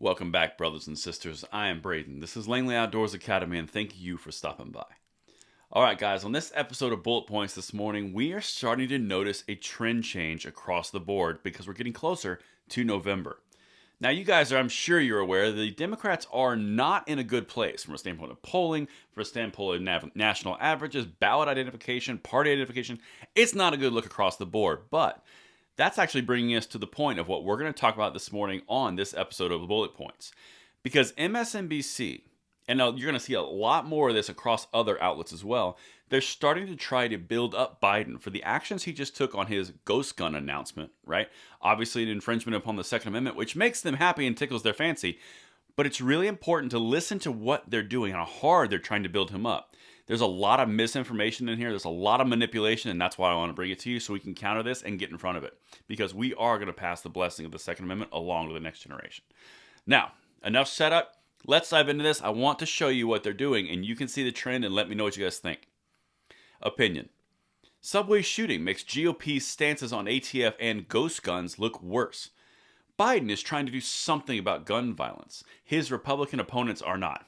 Welcome back, brothers and sisters. I am Braden. This is Langley Outdoors Academy, and thank you for stopping by. Alright guys, on this episode of Bullet Points this morning, we are starting to notice a trend change across the board because we're getting closer to November. Now you guys I'm sure you're aware, the Democrats are not in a good place from a standpoint of polling, from a standpoint of national averages, ballot identification, party identification. It's not a good look across the board, but that's actually bringing us to the point of what we're going to talk about this morning on this episode of Bullet Points. Because MSNBC, and now you're going to see a lot more of this across other outlets as well, they're starting to try to build up Biden for the actions he just took on his ghost gun announcement, right? Obviously an infringement upon the Second Amendment, which makes them happy and tickles their fancy. But it's really important to listen to what they're doing, how hard they're trying to build him up. There's a lot of misinformation in here. There's a lot of manipulation, and that's why I want to bring it to you so we can counter this and get in front of it. Because we are going to pass the blessing of the Second Amendment along to the next generation. Now, enough setup. Let's dive into this. I want to show you what they're doing, and you can see the trend and let me know what you guys think. Opinion. Subway shooting makes GOP's stances on ATF and ghost guns look worse. Biden is trying to do something about gun violence. His Republican opponents are not.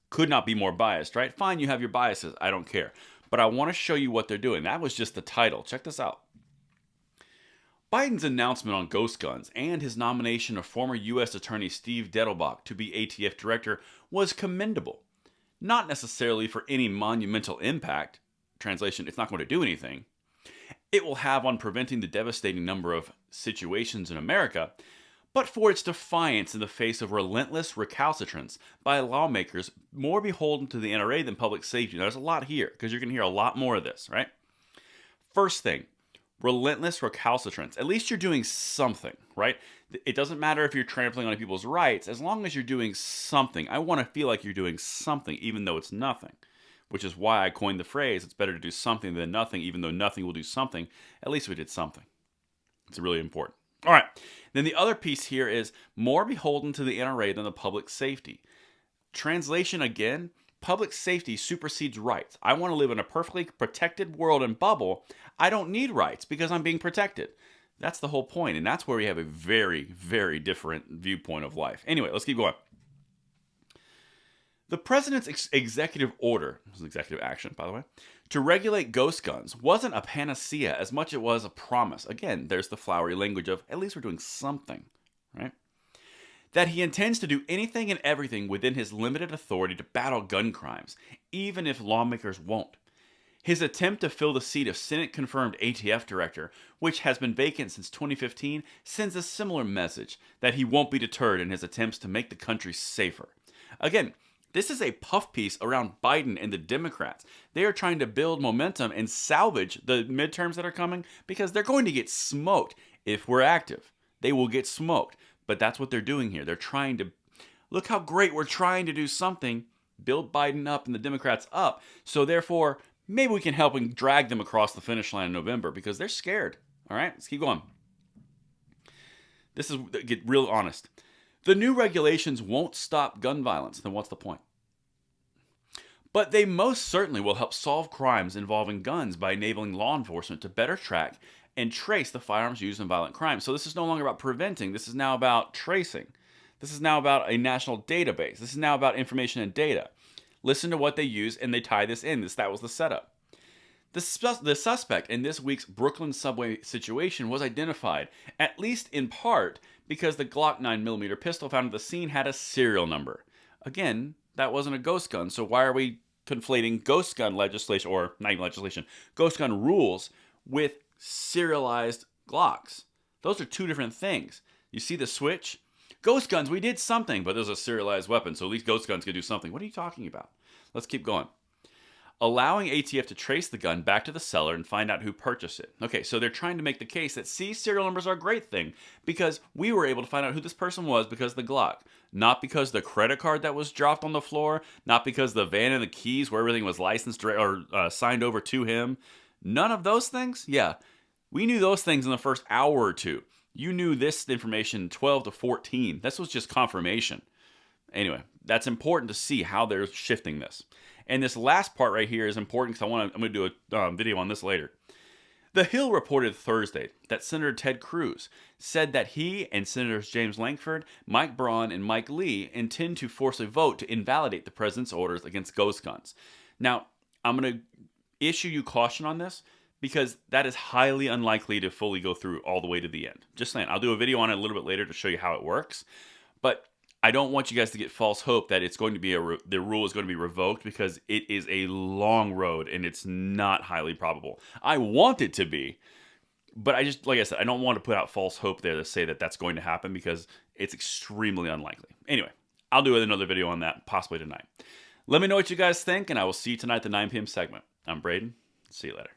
Could not be more biased, right? Fine, you have your biases. I don't care. But I want to show you what they're doing. That was just the title. Check this out. Biden's announcement on ghost guns and his nomination of former U.S. Attorney Steve Dettelbach to be ATF director was commendable. Not necessarily for any monumental impact. Translation, it's not going to do anything. It will have on preventing the devastating number of situations in America, but for its defiance in the face of relentless recalcitrance by lawmakers more beholden to the NRA than public safety. Now, there's a lot here, because you're going to hear a lot more of this, right? First thing, relentless recalcitrance. At least you're doing something, right? It doesn't matter if you're trampling on people's rights, as long as you're doing something. I want to feel like you're doing something, even though it's nothing. Which is why I coined the phrase, it's better to do something than nothing, even though nothing will do something. At least we did something. It's really important. All right, then the other piece here is more beholden to the NRA than the public safety. Translation again, public safety supersedes rights. I want to live in a perfectly protected world and bubble. I don't need rights because I'm being protected. That's the whole point, and that's where we have a very, very different viewpoint of life. Anyway, let's keep going. The president's executive order, this is executive action, by the way, to regulate ghost guns wasn't a panacea as much as it was a promise. Again, there's the flowery language of, at least we're doing something, right? That he intends to do anything and everything within his limited authority to battle gun crimes, even if lawmakers won't. His attempt to fill the seat of Senate-confirmed ATF director, which has been vacant since 2015, sends a similar message that he won't be deterred in his attempts to make the country safer. Again, this is a puff piece around Biden and the Democrats. They are trying to build momentum and salvage the midterms that are coming because they're going to get smoked if we're active. They will get smoked. But that's what they're doing here. They're trying to, look how great we're trying to do something, build Biden up and the Democrats up. So therefore, maybe we can help and drag them across the finish line in November because they're scared. All right, let's keep going. This is, get real honest. The new regulations won't stop gun violence. Then what's the point? But they most certainly will help solve crimes involving guns by enabling law enforcement to better track and trace the firearms used in violent crimes. So this is no longer about preventing. This is now about tracing. This is now about a national database. This is now about information and data. Listen to what they use, and they tie this in. That was the setup. The suspect in this week's Brooklyn subway situation was identified, at least in part, because the Glock 9mm pistol found at the scene had a serial number. Again, that wasn't a ghost gun, so why are we conflating ghost gun legislation, or not even legislation, ghost gun rules with serialized Glocks? Those are two different things. You see the switch? Ghost guns, we did something, but there's a serialized weapon, so at least ghost guns could do something. What are you talking about? Let's keep going. Allowing ATF to trace the gun back to the seller and find out who purchased it. Okay, so they're trying to make the case that, see, serial numbers are a great thing because we were able to find out who this person was because of the Glock. Not because the credit card that was dropped on the floor, not because the van and the keys where everything was licensed or signed over to him. None of those things? Yeah, we knew those things in the first hour or two. You knew this information 12 to 14. This was just confirmation. Anyway, that's important to see how they're shifting this. And this last part right here is important because I'm going to do a video on this later. The Hill reported Thursday that Senator Ted Cruz said that he and Senators James Lankford, Mike Braun, and Mike Lee intend to force a vote to invalidate the president's orders against ghost guns. Now, I'm going to issue you caution on this because that is highly unlikely to fully go through all the way to the end. Just saying, I'll do a video on it a little bit later to show you how it works. But I don't want you guys to get false hope that it's going to be the rule is going to be revoked, because it is a long road and it's not highly probable. I want it to be, but I just, like I said, I don't want to put out false hope there to say that that's going to happen, because it's extremely unlikely. Anyway, I'll do another video on that possibly tonight. Let me know what you guys think, and I will see you tonight at the 9 p.m. segment. I'm Braden. See you later.